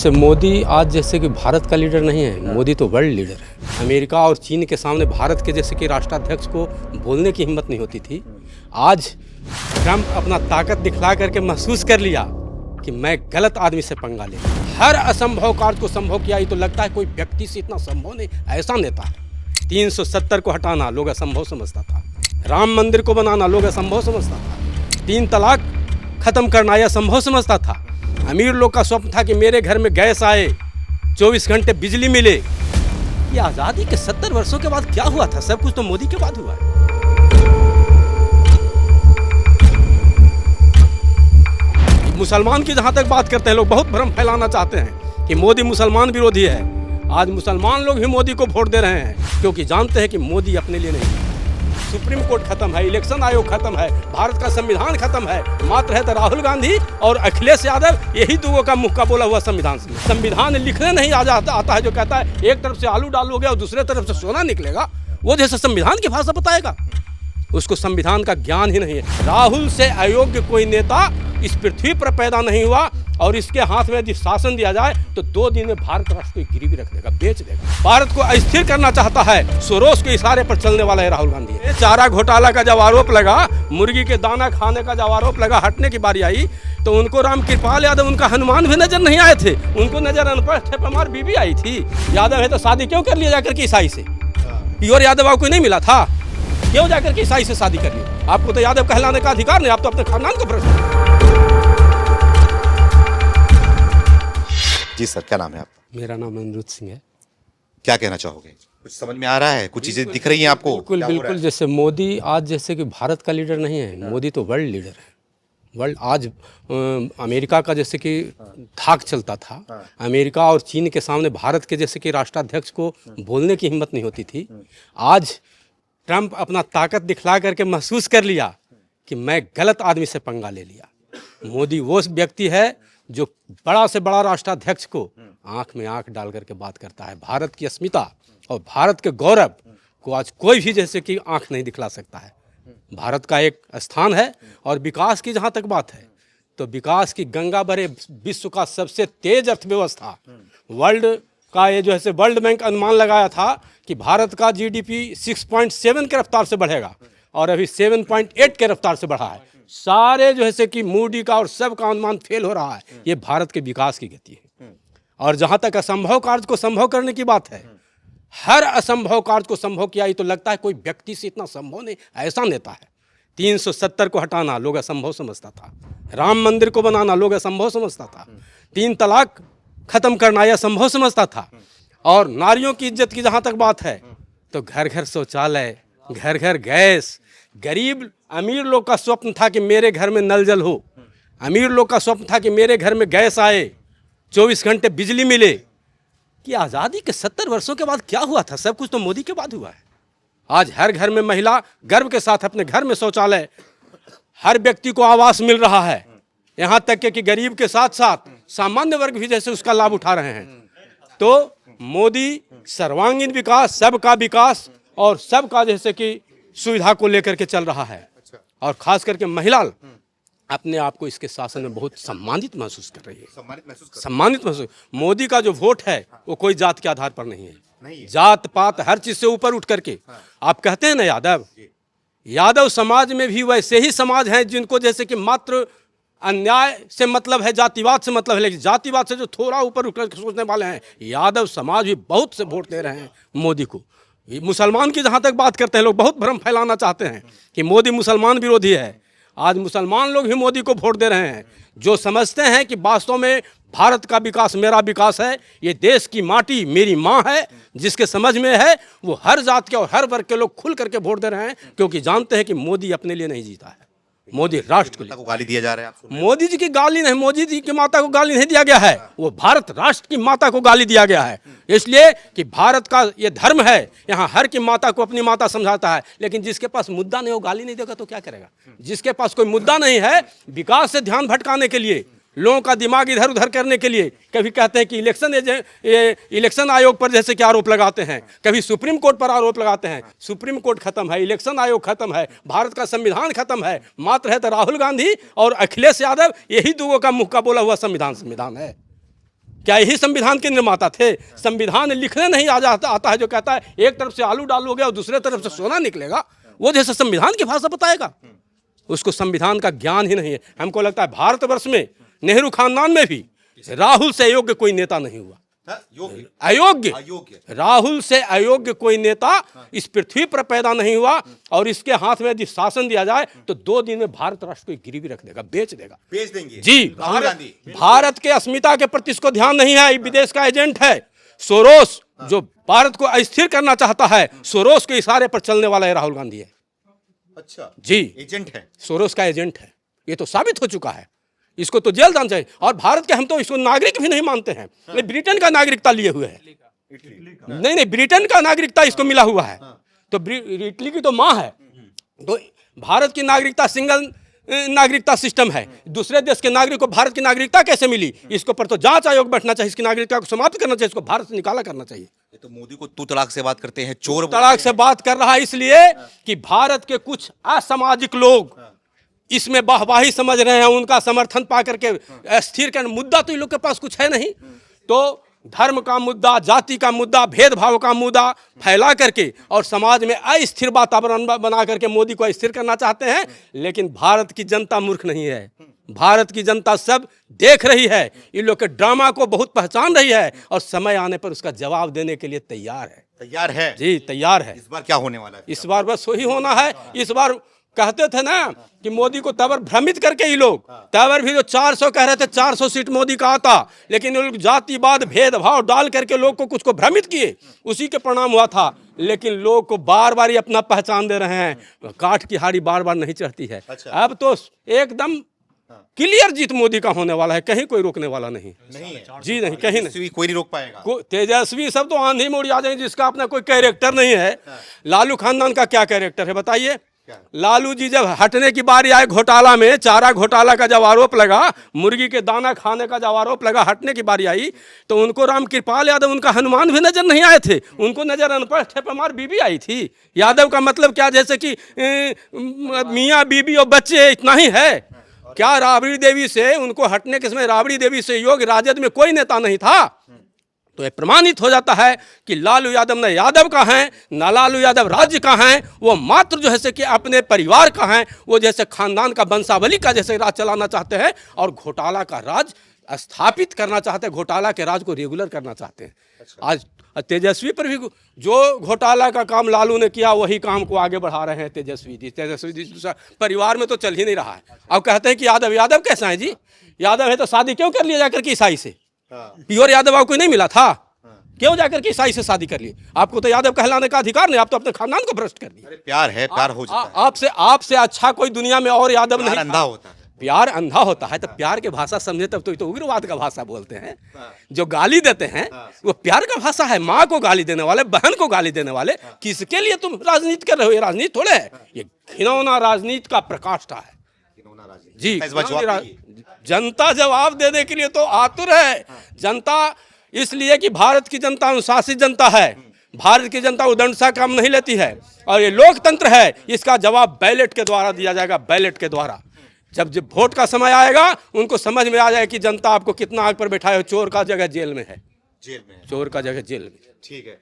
जैसे मोदी आज जैसे कि भारत का लीडर नहीं है, मोदी तो वर्ल्ड लीडर है। अमेरिका और चीन के सामने भारत के जैसे कि राष्ट्राध्यक्ष को बोलने की हिम्मत नहीं होती थी। आज ट्रंप अपना ताकत दिखला करके महसूस कर लिया कि मैं गलत आदमी से पंगा ले। हर असंभव कार्य को संभव किया। ये तो लगता है कोई व्यक्ति से इतना संभव नहीं, ऐसा नेता है। 370 को हटाना लोग असंभव समझता था, राम मंदिर को बनाना लोग असंभव समझता था, 3 तलाक खत्म करना यह संभव समझता था। अमीर लोग का स्वप्न था कि मेरे घर में गैस आए, 24 घंटे बिजली मिले। ये आज़ादी के 70 वर्षों के बाद क्या हुआ था? सब कुछ तो मोदी के बाद हुआ है। मुसलमान की जहां तक बात करते हैं लोग, बहुत भ्रम फैलाना चाहते हैं कि मोदी मुसलमान विरोधी है। आज मुसलमान लोग भी मोदी को वोट दे रहे हैं क्योंकि जानते हैं कि मोदी अपने लिए नहीं। सुप्रीम कोर्ट खत्म है, इलेक्शन आयोग खत्म है, भारत का संविधान खत्म है। मात्र है तो राहुल गांधी और अखिलेश यादव, यही दो का मुँह का बोला हुआ संविधान से। संविधान लिखने नहीं आता है जो कहता है एक तरफ से आलू डालोगे और दूसरे तरफ से सोना निकलेगा, वो जैसे संविधान की भाषा बताएगा। उसको संविधान का ज्ञान ही नहीं है। राहुल से अयोग्य कोई नेता इस पृथ्वी पर पैदा नहीं हुआ और इसके हाथ में यदि शासन दिया जाए तो 2 दिन में भारत राष्ट्र को गिरवी रख देगा, बेच देगा। भारत को अस्थिर करना चाहता है, सोरोस के इशारे पर चलने वाला है राहुल गांधी। चारा घोटाला का जब आरोप लगा, मुर्गी के दाना खाने का जब आरोप लगा, हटने की बारी आई तो उनको रामकृपाल यादव, उनका हनुमान भी नजर नहीं आए थे। उनको नजर अनपढ़ थे, परमार बीबी आई थी। यादव है तो शादी क्यों कर लिया जाकर के ईसाई से? प्योर यादव आपको नहीं मिला था, क्यों जाकर के ईसाई से शादी कर लिया? आपको तो यादव कहलाने का अधिकार नहीं, आप तो अपने खानदान को प्रश्न। जी सर, क्या नाम है आपका? मेरा नाम अनिरुद्ध सिंह है। क्या कहना चाहोगे? कुछ समझ में आ रहा है? कुछ चीजें दिख रही हैं आपको? बिल्कुल क्या हो रहा बिल्कुल। है? जैसे मोदी आज जैसे कि भारत का लीडर नहीं है, मोदी तो वर्ल्ड लीडर है। वर्ल्ड आज अमेरिका का जैसे कि धाक चलता था, अमेरिका और चीन के सामने भारत के जैसे कि राष्ट्राध्यक्ष को बोलने की हिम्मत नहीं होती थी। आज ट्रंप अपना ताकत दिखला करके महसूस कर लिया कि मैं गलत आदमी से पंगा ले लिया। मोदी वो व्यक्ति है जो बड़ा से बड़ा राष्ट्राध्यक्ष को आंख में आंख डाल करके बात करता है। भारत की अस्मिता और भारत के गौरव को आज कोई भी जैसे कि आंख नहीं दिखला सकता है। भारत का एक स्थान है और विकास की जहाँ तक बात है तो विकास की गंगा भरे विश्व का सबसे तेज अर्थव्यवस्था, वर्ल्ड का ये जो है वर्ल्ड बैंक अनुमान लगाया था कि भारत का जीडीपी 6.7 के रफ्तार से बढ़ेगा और अभी 7.8 के रफ्तार से बढ़ा है। सारे जो है कि मूडी का और सब का अनुमान फेल हो रहा है। ये भारत के विकास की गति है। और जहाँ तक असंभव कार्य को संभव करने की बात है, हर असंभव कार्य को संभव किया। ये तो लगता है कोई व्यक्ति से इतना संभव नहीं, ऐसा नेता है। 370 को हटाना लोग असंभव समझता था, राम मंदिर को बनाना लोग असंभव समझता था, 3 तलाक खत्म करना यह संभव समझता था। और नारियों की इज्जत की जहाँ तक बात है तो घर घर शौचालय, घर घर गैस। गरीब अमीर लोग का स्वप्न था कि मेरे घर में नल जल हो, अमीर लोग का स्वप्न था कि मेरे घर में गैस आए, 24 घंटे बिजली मिले। कि आज़ादी के 70 वर्षों के बाद क्या हुआ था? सब कुछ तो मोदी के बाद हुआ है। आज हर घर में महिला गर्व के साथ अपने घर में शौचालय, हर व्यक्ति को आवास मिल रहा है। यहाँ तक कि गरीब के साथ साथ सामान्य वर्ग भी जैसे उसका लाभ उठा रहे हैं। तो मोदी सर्वांगीण विकास, सबका विकास और सबका जैसे कि सुविधा को लेकर के चल रहा है। और खास करके महिला अपने आप को इसके शासन में बहुत सम्मानित महसूस कर रही है। सम्मानित महसूस। मोदी का जो वोट है वो कोई जात के आधार पर नहीं है, जात पात हर चीज से ऊपर उठ करके। आप कहते हैं ना यादव समाज में भी वैसे ही समाज हैं जिनको जैसे कि मात्र अन्याय से मतलब है, जातिवाद से मतलब है, लेकिन जातिवाद से जो थोड़ा ऊपर उठ करके सोचने वाले हैं, यादव समाज भी बहुत से वोट दे रहे हैं मोदी को। मुसलमान की जहाँ तक बात करते हैं लोग, बहुत भ्रम फैलाना चाहते हैं कि मोदी मुसलमान विरोधी है। आज मुसलमान लोग भी मोदी को वोट दे रहे हैं जो समझते हैं कि वास्तव में भारत का विकास मेरा विकास है, ये देश की माटी मेरी माँ है। जिसके समझ में है वो हर जात के और हर वर्ग के लोग खुल करके वोट दे रहे हैं क्योंकि जानते हैं कि मोदी अपने लिए नहीं जीता है, मोदी राष्ट्र के लिए। गाली दिया जा रहा है? मोदी जी की गाली नहीं, मोदी जी की माता को गाली नहीं दिया गया है, वो भारत राष्ट्र की माता को गाली दिया गया है। इसलिए कि भारत का ये धर्म है, यहाँ हर की माता को अपनी माता समझाता है। लेकिन जिसके पास मुद्दा नहीं, वो गाली नहीं देगा तो क्या करेगा? जिसके पास कोई मुद्दा नहीं है, विकास से ध्यान भटकाने के लिए, लोगों का दिमाग इधर उधर करने के लिए, कभी कहते हैं कि इलेक्शन आयोग पर जैसे कि आरोप लगाते हैं, कभी सुप्रीम कोर्ट पर आरोप लगाते हैं। सुप्रीम कोर्ट खत्म है, इलेक्शन आयोग खत्म है, भारत का संविधान खत्म है। मात्र है तो राहुल गांधी और अखिलेश यादव, यही दो का मुँह का बोला हुआ संविधान है। क्या यही संविधान के निर्माता थे? संविधान लिखने नहीं आता है जो कहता है एक तरफ से आलू डालोगे और दूसरे तरफ से सोना निकलेगा, वो जैसे संविधान की भाषा बताएगा? उसको संविधान का ज्ञान ही नहीं है। हमको लगता है भारतवर्ष में नेहरू खानदान में भी राहुल से अयोग्य कोई नेता नहीं हुआ। अयोग्य, राहुल से अयोग्य कोई नेता इस पृथ्वी पर पैदा नहीं हुआ। और इसके हाथ में यदि शासन दिया जाए तो 2 दिन में भारत राष्ट्र को गिरवी रख देगा, बेच देंगे जी। भारत के अस्मिता के प्रति इसको ध्यान नहीं है। विदेश का एजेंट है सोरोस, जो भारत को अस्थिर करना चाहता है। सोरोस के इशारे पर चलने वाला है राहुल गांधी है। अच्छा जी, एजेंट है, सोरोस का एजेंट है, ये तो साबित हो चुका है। इसको तो जेल जाना चाहिए। और भारत के हम तो इसको नागरिक भी नहीं मानते हैं। ब्रिटेन का नागरिकता लिए हुए है। नहीं, ब्रिटेन का नागरिकता इसको मिला हुआ है। तो इटली की तो माँ है। तो भारत की नागरिकता सिंगल नागरिकता सिस्टम है। दूसरे देश के नागरिक को भारत की नागरिकता कैसे मिली? इसके ऊपर तो जांच आयोग बैठना चाहिए। इसकी नागरिकता को समाप्त करना चाहिए, इसको भारत से निकाला करना चाहिए। ये तो मोदी को तू तलाक से बात करते हैं, चोर तलाक से बात कर रहा है इसलिए कि भारत के कुछ असामाजिक लोग इसमें वाहवाही समझ रहे हैं। उनका समर्थन पा करके स्थिर कर, मुद्दा तो इन लोग के पास कुछ है नहीं। तो धर्म का मुद्दा, जाति का मुद्दा, भेदभाव का मुद्दा फैला करके और समाज में अस्थिर वातावरण बना करके मोदी को स्थिर करना चाहते हैं। लेकिन भारत की जनता मूर्ख नहीं है। भारत की जनता सब देख रही है। इन लोग के ड्रामा को बहुत पहचान रही है और समय आने पर उसका जवाब देने के लिए तैयार है जी, तैयार है। इस बार क्या होने वाला है? इस बार बस वही होना है। इस बार कहते थे ना कि मोदी को तबर भ्रमित करके ही लोग, तबर भी जो 400 कह रहे थे, 400 सीट मोदी का आता, लेकिन लोग जातिवाद भेदभाव डाल करके लोग को कुछ को भ्रमित किए, उसी के परिणाम हुआ था। लेकिन लोग को बार बार ही अपना पहचान दे रहे हैं। काठ की हाड़ी बार बार नहीं चढ़ती है। अब तो एकदम क्लियर जीत मोदी का होने वाला है। कहीं कोई रोकने वाला नहीं है जी, नहीं, कहीं नहीं, कोई नहीं रोक पाएगा। तेजस्वी सब तो आंधी में उड़ जाएंगे जिसका अपना कोई कैरेक्टर नहीं है। लालू खानदान का क्या कैरेक्टर है बताइए? लालू जी जब हटने की बारी आए घोटाला में, चारा घोटाला का जब आरोप लगा, मुर्गी के दाना खाने का जब आरोप लगा, हटने की बारी आई तो उनको राम कृपाल यादव, उनका हनुमान भी नजर नहीं आए थे। उनको नजर अनपढ़ ठेपेमार बीबी आई थी। यादव का मतलब क्या? जैसे कि मियाँ बीबी और बच्चे, इतना ही है क्या? राबड़ी देवी से उनको हटने के समय राबड़ी देवी से योग राजद में कोई नेता नहीं था। तो यह प्रमाणित हो जाता है कि लालू यादव न यादव का है, न लालू यादव राज्य का है। वो मात्र जो है कि अपने परिवार का है। वो जैसे खानदान का, वंशावली का जैसे राज चलाना चाहते हैं और घोटाला का राज स्थापित करना चाहते हैं। घोटाला के राज को रेगुलर करना चाहते हैं। आज तेजस्वी पर भी जो घोटाला का काम लालू ने किया वही काम को आगे बढ़ा रहे हैं तेजस्वी जी। परिवार में तो चल ही नहीं रहा है। अब कहते हैं कि यादव कैसा है जी? यादव है तो शादी क्यों कर लिया जाकर के ईसाई से? प्योर यादव आपको नहीं मिला था? क्यों जाकर के ईसाई से शादी कर लिए? आपको तो यादव कहलाने का अधिकार नहीं। आप तो अपने खानदान को भ्रष्ट कर दिए। प्यार है, प्यार हो जाता है। आपसे अच्छा कोई दुनिया में और यादव नहीं। अंधा होता है, प्यार अंधा होता है। तो प्यार की भाषा समझे तब तो उग्रवाद का भाषा बोलते हैं। जो गाली देते हैं वो प्यार का भाषा है। माँ को गाली देने वाले, बहन को गाली देने वाले, किसके लिए तुम राजनीति कर रहे हो? ये राजनीति थोड़े है, ये घिनौना राजनीति का प्रकाष्ठा है जी। जनता जवाब देने के लिए तो आतुर है। जनता इसलिए कि भारत की जनता अनुशासित जनता है। भारत की जनता उदंड सा काम नहीं लेती है और ये लोकतंत्र है। इसका जवाब बैलेट के द्वारा दिया जाएगा, बैलेट के द्वारा। जब वोट का समय आएगा उनको समझ में आ जाए कि जनता आपको कितना आग पर बैठाए हो। चोर का जगह जेल में है, चोर का जगह जेल में। ठीक है।